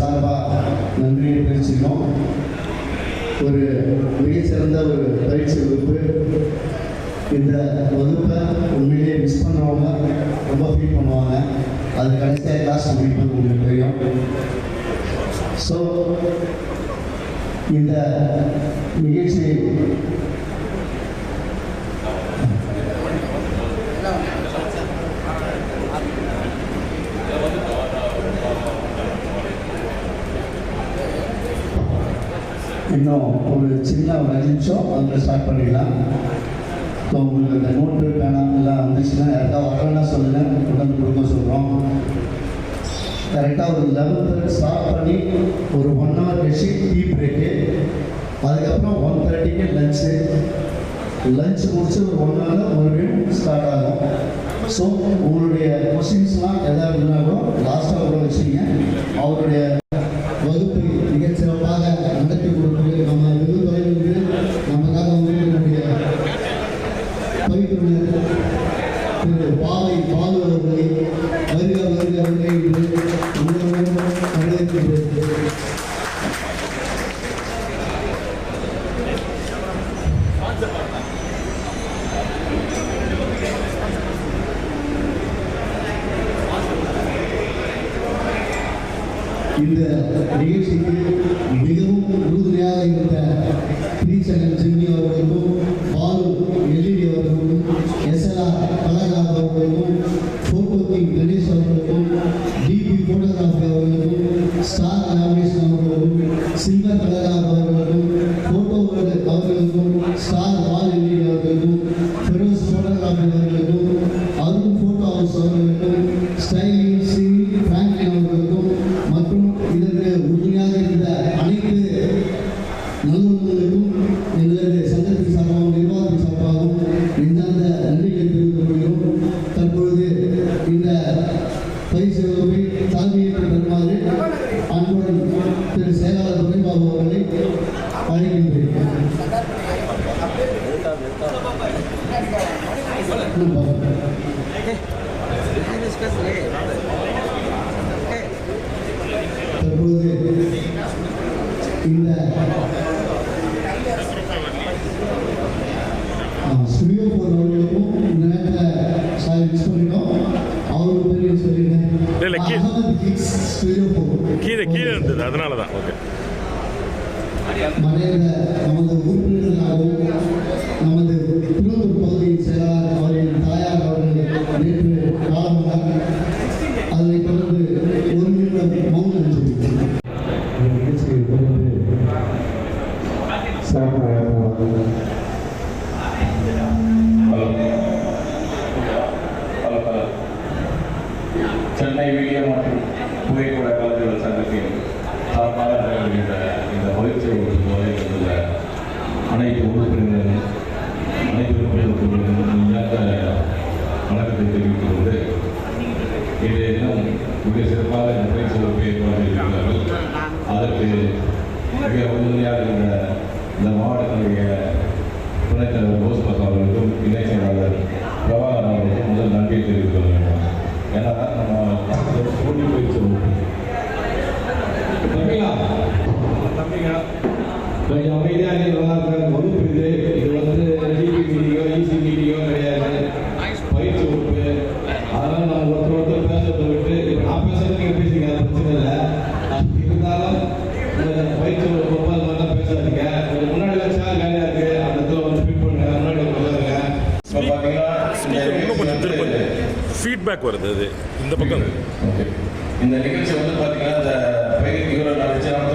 சார்பாக நன்றியை தெரிவிச்சுக்கிறோம். ஒரு மிகச்சிறந்த ஒரு பயிற்சி வகுப்பு. இந்த வகுப்பை உண்மையிலேயே மிஸ் பண்ணுறவங்க ரொம்ப ஃபீல் பண்ணுவாங்க. அது கடைசியாக கிளாஸ் முடிப்பது உங்களுக்கு தெரியும். ஸோ இந்த நிகழ்ச்சி இன்னும் ஒரு சின்ன ஒரு 5 நிமிஷம் அதில் ஸ்டார்ட் பண்ணிடலாம். ஸோ உங்களுக்கு அந்த நோட்டு பேனா எல்லாம் வந்துச்சுன்னா யாருக்காக வரலன்னா சொல்லுங்கள், கொண்டாந்து கொடுக்க சொல்கிறோம். கரெக்டாக ஒரு 11 ஸ்டார்ட் பண்ணி ஒரு 1 hour கழிச்சு டீ பிரேக்கு, அதுக்கப்புறம் 1:30க்கு லஞ்சு முடிச்சு ஒரு 1 hour மறுபடியும் ஸ்டார்ட் ஆகும். ஸோ உங்களுடைய கொஸ்டின்ஸ்லாம் எதாவது இருந்தாலும் லாஸ்ட்டாக கூட வச்சுங்க. அவருடைய வகுப்பு மிகச்சிறப்பாக நடத்தி கொடுப்பது நம்ம வெகு தொலைவிற்கு நமக்காக வந்து என்னுடைய பயிற்றுனர் திரு பாவை பாலு அவர்களை வருக வருக வருக என்று வரவேற்கின்றது. இந்த நிகழ்ச்சிக்கு மிகவும் உறுதுணையாக இருந்த கிரீசகன் சின்னி அவர்களுக்கும், பாலு எல்இடி அவர்களுக்கும், SLR கலாகார் அவர்களுக்கும், போட்டோ கிங் கணேஷ் அவர்களுக்கும், டிபி போட்டோகிராஃபி அவர்களுக்கும், ஸ்டார் லேமினேஷன் அவர்களுக்கும், சில்வர் கலாகார் அவர்களுக்கும், போட்டோ அவர்களுக்கும், ஸ்டார் பால் எல்இடி அவர்களுக்கும், ஃபெரோஸ் போட்டோகிராஃபி அவர்களுக்கும், அருண் போட்டோ ஹவுஸ் அவர்களுக்கும், ஸ்டைலிங் சினி பிராங்க்லின் அவர்களுக்கும் மற்றும் இதற்கு உறுதுணையாக இருந்த அனைத்து நல்லுறவுகளுக்கும் எங்களது சங்கத்தின் சார்பாகவும் நிர்வாகத்தின் சார்பாகவும் நெஞ்சார்ந்த நன்றிகளை தெரிவித்துக் கொள்கிறோம். தற்பொழுது இந்த பயிற்சி வகுப்பை தலைமையேற்று தருமாறு அன்புடன் திரு செயலாளர் துரைபாபு அவர்களை அழைக்கின்றேன். தற்பொழுது இந்த ஸ்டுடியோ 4 அவர்களுக்கும் இந்த நேரத்தில் சார் மிஸ் பண்ணிட்டோம். அவருக்கு பேர் சொல்லியிருந்தேன் கீழே இருந்தது, அதனால தான். ஓகே, மறைந்த நமது உறுப்பினர்களாகவும் நமது திருவள்ளூர் பகுதியின் செயலாளர் அவர்களின் தாயார் அவர்கள் நேற்று காலமாக அதனை தொடர்ந்து 1 நிமிடம் மௌனம் நிகழ்ச்சியை சென்னை மீடியா மற்றும் புகைப்பட கலைஞர்கள் சங்கத்தின் சார்பாக நடைபெறுகின்ற இந்த பயிற்சி வகுப்புகளை வந்துள்ள அனைத்து உறுப்பினர்களும் வணக்கத்தை தெரிவித்துக் கொண்டு இன்றைய தினம் மிக சிறப்பாக இந்த பயிற்சி வகுப்பை ஏற்படுத்தியிருக்கிறார்கள். அதற்கு மிக உறுதுணையாக இருந்த இந்த மாவட்டத்தினுடைய துணைத் தலைவர் போஸ்பக் அவர்களுக்கும், இணை செயலாளர் பிரபாகர் அவர்களுக்கும் முதல் நன்றியை தெரிவித்துக் கொள்ள வேண்டும். ஏன்னா நம்ம போட்டி பயிற்சி கொஞ்சம் அமைதியாக வகுப்பு இது வந்து டிபி மீட்டிங்கோ இசி மீட்டிங்கோ கிடையாது, பயிற்சி வகுப்பு. அதனால் நம்ம ஒருத்தர் பேசுறதை விட்டு இப்போ நான் பேசுறது நீங்கள் பேசிங்க, அது பிரச்சனை இல்லை. இருந்தாலும் பயிற்சி வகுப்பு அது மாதிரிலாம் பேசாதீங்க. கொஞ்சம் முன்னாடி வச்சா வேலையாக இருக்குது, அந்த இடத்துல வந்து ஃபிட் பண்ணுங்க, முன்னாடி வந்துடுங்க. இப்போ பார்த்தீங்கன்னா ஃபீட்பேக் வருது, அது இந்த பக்கம். ஓகே, இந்த நிகழ்ச்சி வந்து பார்த்தீங்கன்னா இந்த பயிற்சி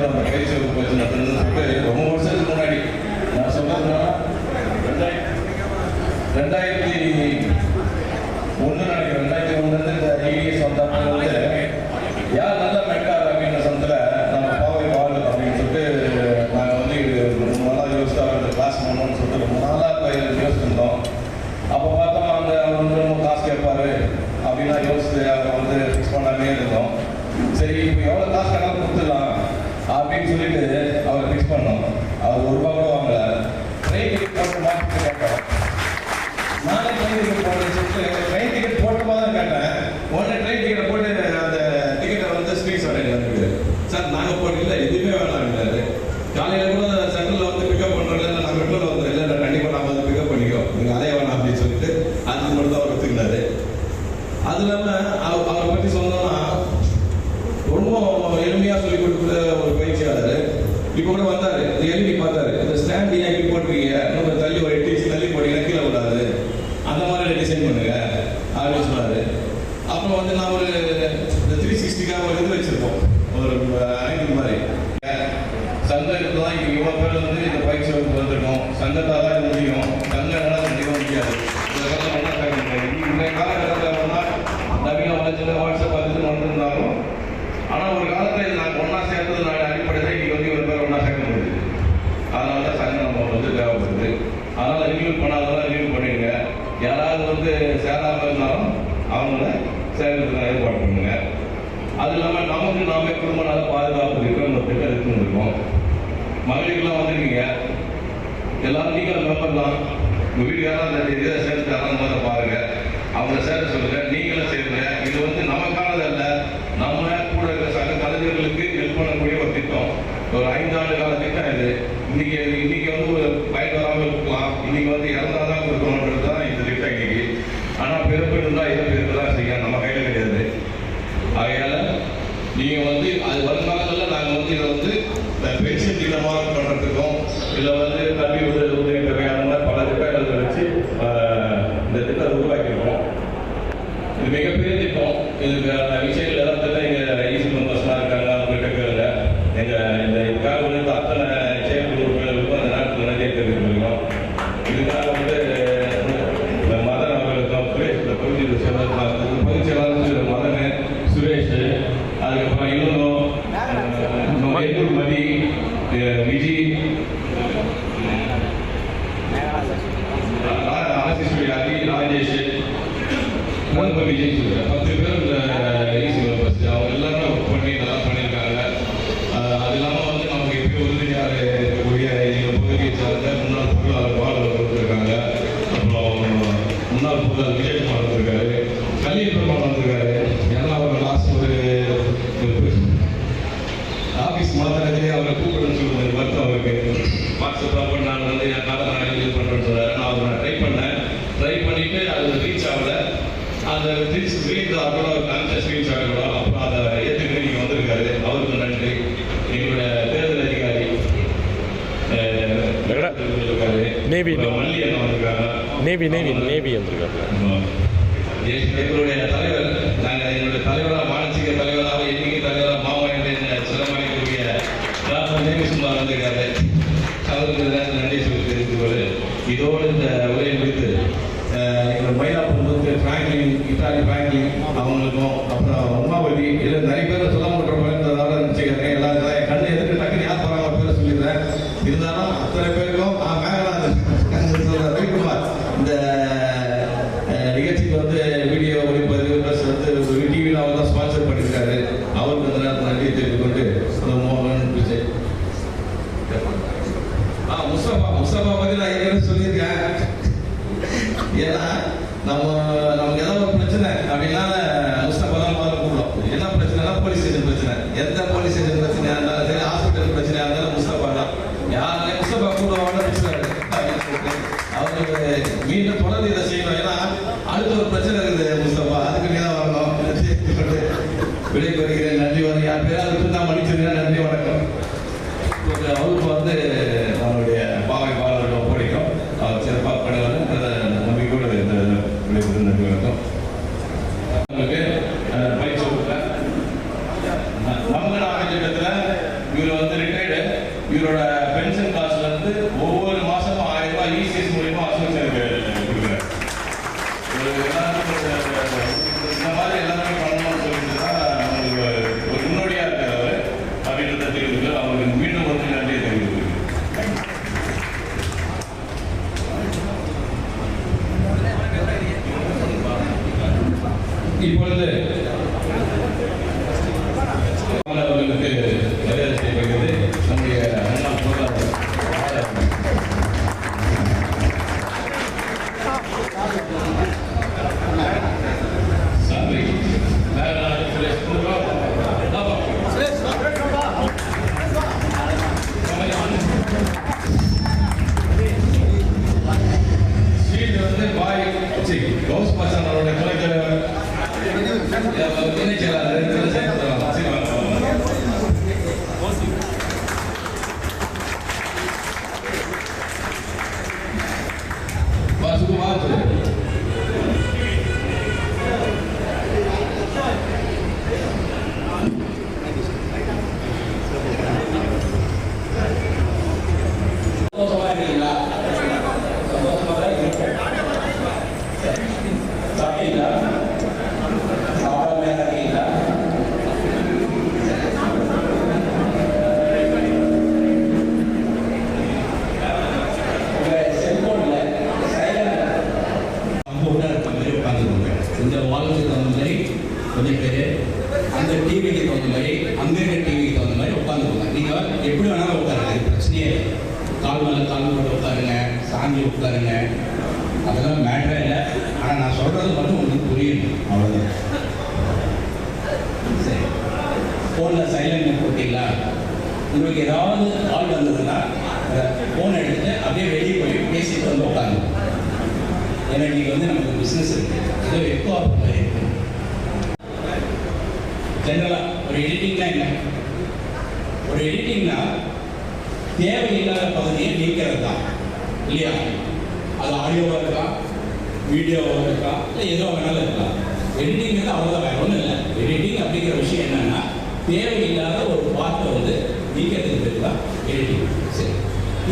அந்த பயிற்சி வகுப்பு வச்சு நடத்துறதுக்கு ரொம்ப வருஷத்துக்கு முன்னாடி நான் சொன்னதுன்னா 2001 நினைக்கிறேன். 2001 இந்த EDS வந்தப்போ வந்து யார் நல்ல மென்டார் அப்படின்ற சமயத்தில் நம்ம பாவை பால் அப்படின்னு சொல்லிட்டு நாங்கள் வந்து ரொம்ப நாளாக யோசிச்சு அந்த கிளாஸ் பண்ணணும்னு சொல்லிட்டு ரொம்ப நாளாக யோசிச்சிருந்தோம். அப்போ பார்த்தோம் அந்த அவர் வந்து ரொம்ப காசு கேட்பாரு அப்படின்னா யோசிச்சு அதை வந்து ஃபிக்ஸ் பண்ணாமே இருந்தோம். சரி, இப்போ எவ்வளோ காசு கணக்கு கொடுத்துடலாம் அப்படின்னு சொல்லிட்டு அவரை ஃபிக்ஸ் பண்ணோம். அவர் ₹1 கூட வாங்கல. ட்ரெயின் டிக்கெட் போட்டு மாற்றிட்டு கேட்டோம். நானே ட்ரெயின் டிக்கெட் போட்டு சொல்லிட்டு ட்ரெயின் டிக்கெட் போட்டுமா தான் கேட்டேன். உடனே ட்ரெயின் டிக்கெட்டை போட்டு அந்த டிக்கெட்டை வந்து ஸ்க்ரீன்ஷாட் எடுத்து வந்துருக்கு. சார் நான் காலையில் கூட சென்டரில் வந்து பிக்கப் பண்ணுறேன், நான் மெட்ரோவில் வந்துடுறேன், இல்லை கண்டிப்பாக நான் வந்து பிக்கப் பண்ணிக்கோ, நீங்கள் அதே வேணாம் அப்படின்னு சொல்லிட்டு அதுக்கு மட்டும் தான் அவர் எடுத்துக்கிட்டாரு. அது இல்லாமல் அவரை பற்றி சொன்னோம்னா ரொம்ப எளிமையாக சொல்லி கொடுக்குற ஒரு பயிற்சியாளர். இப்போ கூட வந்தார், எழுதி பார்த்தாரு, இந்த ஸ்டாண்ட் ஏன் இப்படி போட்டிருக்கீங்க, இன்னும் தள்ளி ஒரு 8 இன்ச் தள்ளி போட்டீங்கன்னா கீழே விடாது, அந்த மாதிரி டிசைன் பண்ணுங்க அப்படின்னு சொன்னார். அப்புறம் வந்து நான் ஒரு 360க்காக ஒரு இது வச்சுருப்போம், ஒரு ஆங்கிள் மாதிரி. சங்கத்துக்கு தான் இங்கே இவ்வளோ பேர் வந்து இந்த பயிற்சி வகுப்பு வந்திருக்கோம், சங்கத்தால் தான் இது முடியும், சங்கம்னால கண்டிப்பாக முடியாது. இந்த காலகட்டத்தில் வந்தால் நவீன வளர்ச்சியில் வாட்ஸ்அப் அது வந்திருந்தாலும், ஆனால் ஒரு காலத்தில் இது நாங்கள் ஒன்றா சேர்ந்தது நான் அடிப்படையில் இன்றைக்கி வந்து ஒரு பேர் ஒன்றா சேர்க்க முடியுது. அதனால தான் சங்கம் நம்ம வந்து தேவைப்படுது. அதனால் ரினியூ பண்ணாதான் ரினியூ பண்ணிடுங்க. யாராவது வந்து சேராமல் இருந்தாலும் அவங்கள சேர்க்கிறதுக்கு ஏற்பாடு பண்ணுங்க. அது இல்லாமல் நமக்கு நாமே குடும்ப நல பாதுகாப்பு இருக்கிற ஒரு திட்டம் இருக்குன்னு இருக்கோம். மகளிர்லாம் வந்துருக்கீங்க, எல்லாரும் நீங்கள் மெம்பர் தான். உங்கள் வீட்டுக்காரலாம் அந்த இதை சேர்த்து தராங்க போதை பாருங்க, அவங்கள சேர்த்து சொல்லுங்க, நீங்களும் சேருங்க. இது வந்து நமக்கானது அல்ல, நம்ம கூட இருக்கிற சக கலைஞர்களுக்கு ஹெல்ப் பண்ணக்கூடிய ஒரு திட்டம். ஒரு 5 ஆண்டு கால திட்டம் இது. இன்னைக்கு வந்து ஒரு பயன் வராமல் இருக்கலாம், இன்னைக்கு வந்து இறந்தாதான் கொடுக்கணுன்றது தான் இந்த திட்டம் இன்னைக்கு. ஆனால் பிறப்பு இருந்தால் இறப்பு இருக்க தான் செய்ய, நம்ம கையில் கிடையாது. ஆகையால நீங்கள் வந்து அது வருங்காலங்களில் நாங்கள் வந்து இதை வந்து பென்ஷன் திட்டமாக பண்ணுறதுக்கும், இல்லை வந்து கல்வி உதவி தொகை அந்த மாதிரி பல திட்டங்களை வச்சு இந்த திட்டத்தை உருவாக்கியிருக்கோம். இது மிகப்பெரிய திட்டம். இதுக்கு விஷயங்கள் எல்லாம் திட்டம் எங்கள் ஈசி மெம்பர்ஸ்லாம் இருக்காங்க, அவங்ககிட்ட கேளுங்க. எங்கள் இந்த இதுக்காக வந்து அத்தனை செயற்குழு உறுப்பினர்களுக்கும் அந்த நாட்டில் நிறைய தெரிவிக்கிறோம். இதுக்காக வந்து மதன் அவர்களுக்கும் சுரேஷ், இந்த பகுதி செயலாளர் மதன், சுரேஷ், அதுக்கப்புறம் இன்னும் மதி, விஜி, அதி, ராஜேஷ், விஜய், 10 பேர் இந்த ஈசி மெம்பர்ஸ். அவங்க எல்லாருமே ஒர்க் பண்ணி நல்லா பண்ணியிருக்காங்க. அது இல்லாமல் வந்து நமக்கு எப்பயும் உறுதியாக இருக்கக்கூடிய எங்கள் பகுதியை சார்ந்த முன்னாள் பொருளாளர் பாலர் வந்திருக்காங்க. அப்புறம் முன்னாள் பொருளாளர் விஜயகுமார் வந்திருக்காரு, கலிய பெருமாள் வந்திருக்காரு. ஏன்னா அவங்க லாஸ்ட் ஒரு ஆஃபீஸ் மாத்திரத்திலே அவரை கூப்பிடுன்னு சொல்லுவாங்க. வருத்தம் அவருக்கு வாட்ஸ்அப்பில் பண்ண நான் வந்து என் காலை நான் இது பண்ணுறேன்னு சொல்கிறாரு. நான் அவரை ட்ரை பண்ணிவிட்டு அது ரீச் ஆகல. அந்த ஸ்க்ரீன் அதோட காமிச்ச ஸ்க்ரீன்ஷாட் கூட அப்புறம் அதை ஏற்றுக்கிட்டு நீங்கள் வந்திருக்காரு. அவருக்கு நன்றி. எங்களுடைய தேர்தல் அதிகாரி நேவி மல்லி அண்ணா வந்திருக்காங்க. நேவி வந்திருக்காங்க. எங்களுடைய தலைவர், நாங்கள் என்னுடைய தலைவராக மானசீக தலைவராக எண்ணிக்கை தலைவராக மாவட்ட சிறமணிக்கூடிய டாக்டர் நேமிசுமார் வந்திருக்காரு. அவருக்கு நன்றி சொல்லி தெரிவித்துக்கொண்டு இதோடு இந்த உரையை முடித்து எங்கள் மயிலாப்பூர் வந்து ஃப்ராங்க்லின், இத்தாலி ஃப்ராங்க்லின் அவங்களுக்கும், அப்புறம் உமாவதி, இல்லை நிறைய பேர் சொல்ல மாட்டோம் பயந்ததால இருந்துச்சுக்காங்க. எல்லாரும் என் கண்ணு எதுக்கு டக்குன்னு யார் போகிறாங்க பேர் சொல்லிடுறேன். இருந்தாலும் அத்தனை பேருக்கும் மேகநாதன் சொல்கிறேன், ரவிக்குமார் இந்த நிகழ்ச்சிக்கு வந்து வீடியோ ஒளிப்பதிவு ப்ளஸ் வந்து டிவியில் அவர் தான் ஸ்பான்சர் பண்ணியிருக்காரு. அவருக்கு அந்த நேரத்தில் நன்றியை தெரிவித்துக்கொண்டு மோகன் விஜய், முஸ்தபா பற்றி நான் ஏற்கனவே சொல்லியிருக்கேன். ஏன்னா நமக்கு ஏதாவது ஒரு பிரச்சனை அப்படின்னா முஸ்தபா தான் முதல்ல கூப்பிடும். என்ன பிரச்சனைனா போலீஸ் ஸ்டேஷன் பிரச்சனை, எந்த போலீஸ் ஸ்டேஷன் பிரச்சனையாக இருந்தாலும் சரி, ஹாஸ்பிட்டல் பிரச்சனையாக இருந்தாலும் முஸ்தபா தான். யாருமே முஸ்தபா கூப்பிடுவாங்க பேசுறாரு அப்படின்னு சொல்லிட்டு அவங்களுக்கு மீண்டும் தொடர்ந்து இதை செய்யணும். ஏன்னா அடுத்த ஒரு பிரச்சனை இருக்குது முஸ்தபா, அதுக்கு நீ தான் வரணும். விடைபெறுகிறேன். நன்றி. வரும் யார் பேர் அதுக்கு நான் மன்னிச்சிருக்கேன். நன்றி, வணக்கம். அவருக்கு வந்து நம்மளுடைய பாவை பாலர்கள் ஒப்படைக்கும். அவர் சிறப்பாக பண்ணுவார். அந்த நம்பிக்கையோடு இந்த விடைபெறும். நன்றி, வணக்கம். உங்களுக்கு பயிற்சி வகுப்பில் நமக்கு திட்டத்தில் இவர் வந்து ரிட்டையர்டு. இவரோட பென்ஷன் காசுல இருந்து ஒவ்வொரு மாசமும் 1000 ரூபாய் இசிஎஸ் மூலியமா அசோசியேஷனுக்கு கொடுக்குறாரு. இந்த மாதிரி எல்லாமே பண்ணணும்னு சொல்லிட்டு தான் அவங்களுக்கு ஒரு முன்னோடியா இருக்காரு அப்படின்றத தெரிவித்து அவங்களுக்கு மீண்டும் வந்து நன்றியை தெரிவித்து இப்பொழுது அவர்களுக்கு மரியாதை செய்யப்படுகிறது. நம்முடைய முன்னாள் பொருளாளர் சாமி சுரேஷ் கொடுத்தாருங்க, அதெல்லாம் மேட்டரே இல்லை. ஆனால் நான் சொல்கிறது மட்டும் உங்களுக்கு புரியும், அவ்வளோதான். சரி, ஃபோனில் சைலண்ட் போட்டிங்களா? உங்களுக்கு ஏதாவது கால் வந்ததுன்னா ஃபோன் எடுத்து அப்படியே வெளியே போய் பேசிட்டு வந்து உட்காந்து. ஏன்னா இன்றைக்கி வந்து நமக்கு பிஸ்னஸ் இருக்குது, ஏதோ எக்கோ ஆஃப் இருக்கு. ஜென்ரலாக ஒரு எடிட்டிங்னா என்ன? ஒரு எடிட்டிங்னா தேவையில்லாத பகுதியை நீக்கிறது தான், இல்லையா? அது ஆடியோவாக இருக்கலாம், வீடியோவாக இருக்கலாம், இல்லை எதுவாக வேணாலும் இருக்கலாம். எடிட்டிங்கிறது அவ்வளோதான், வேறு ஒன்றும் இல்லை. எடிட்டிங் அப்படிங்கிற விஷயம் என்னென்னா தேவையில்லாத ஒரு பார்ட்டை வந்து நீக்கிறதுக்கு பேர் தான் எடிட்டிங். சரி,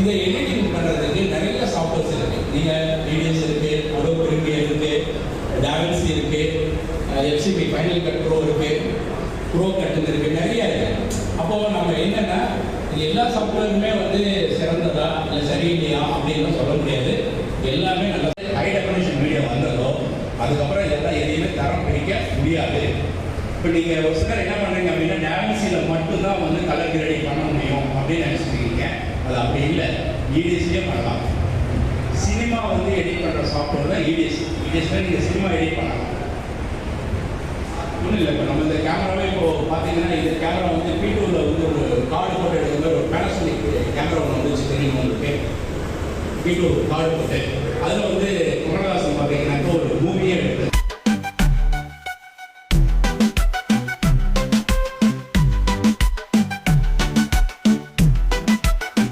இந்த எடிட்டிங் பண்ணுறதுக்கு நிறைய சாஃப்ட்வேர்ஸ் இருக்குது. நீங்கள் வீடியோஸ் இருக்குது, அடோப் ப்ரீமியர் இருக்குது, டாவின்சி இருக்குது, எஃப்சிபி ஃபைனல் கட் ப்ரோ இருக்குது, ப்ரோ கட்டுன்னு இருக்குது, நிறைய இருக்குது. அப்போது நம்ம என்னென்னா எல்லா சாஃப்ட்வேருமே வந்து சிறந்ததா இல்லை சரியில்லையா அப்படின்னு சொல்ல முடியாது. எல்லாமே நல்லா ஹை டெஃபினிஷன் வீடியோ வந்ததோ அதுக்கப்புறம் இதெல்லாம் எதையுமே தரம் பிடிக்க முடியாது. இப்போ நீங்கள் ஒரு சிலர் என்ன பண்ணுறீங்க அப்படின்னா டாவின்சியில் மட்டும்தான் வந்து கலர் கிரேடிங் பண்ண முடியும் அப்படின்னு நினச்சிருக்கீங்க. அது அப்படி இல்லை, இடிஎஸ்லேயே பண்ணலாம். சினிமா வந்து எடிட் பண்ணுற சாஃப்ட்வேர் தான் இடிஎஸ். இடிஎஸ்ல நீங்கள் சினிமா எடிட் பண்ணலாம். ஒன்றும் இல்லை, இப்போ நம்ம இந்த கேமராவே இப்போ பார்த்தீங்கன்னா இந்த கேமரா வந்து P2ல வந்து ஒரு கார்டு போட்டு எடுக்கிற ஒரு பேனசோனிக் கேமரா ஒன்று வந்துச்சு, தெரியும் உங்களுக்கு? P2 கார்டு போட்டு அதில் வந்து கமலஹாசன் பார்த்தீங்கன்னாக்கா ஒரு மூவியே எடுத்து